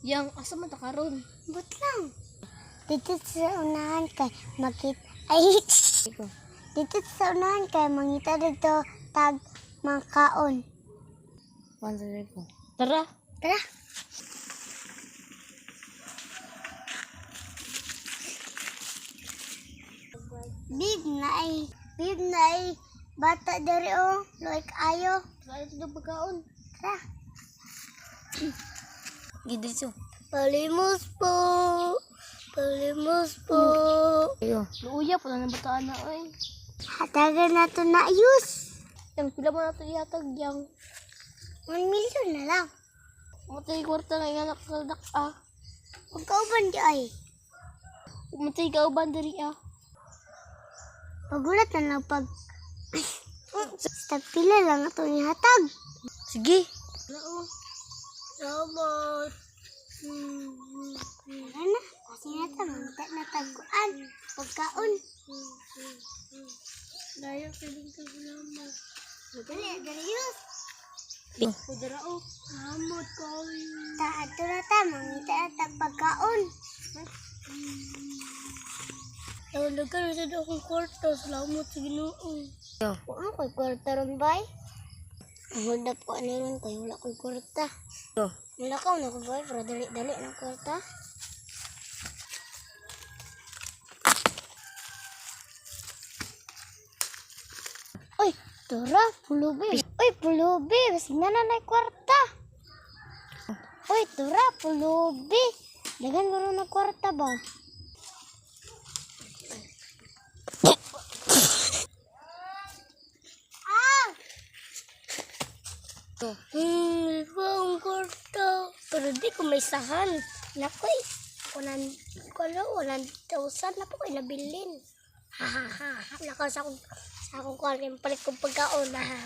Yang asa man ta karon? But lang. Dito sa unahan kay makit ay dito sa unahan kay mangita dito tag mangkaon. Pansa ko. Tara. Tara. Big na ay bata dari o, like ayo. Tara ito pagkaon. Tara. Gidritso. Palimos po. Palimos po. Ayo. Luuya po na bataan na ay. Hatagan na to na ayos. Yang pila mo na ito ihatag yang 1 million na lang. matay kwarta na yung anak sa dak Pagkauban di ay. Matay kauban diri Pagulat na lang pag... Basta pila lang ito ihatag. Sige. Salamat. Wala na. Kasi mangita na taguan. Pagkaon. Daya piling ka salamat. Dali, Darius. Kudara o. Salamat kawin. Ato na ta, mangita na pagkaon. Nagkan na sa akong kwarto. Salamat sa Ginoo. Ano ko'y kwarta ron ba? Hold up ko ano ron kay wala ko'y kwarta. Wala ka na ko ba? Pero dali ng kwarta. Uy, tara, pulubi. Uy, pulubi. Basig na nanay kwarta. Uy, tara, pulubi. Dagan mo rin ng kwarta ba? Ang kwarta. Pero di ko may sahan. Nakoy, 1,000 na po ko'y nabilin. Ha ha ha. Nakaw sa akong kwarta yung palit kong pagkaon. Ha ha.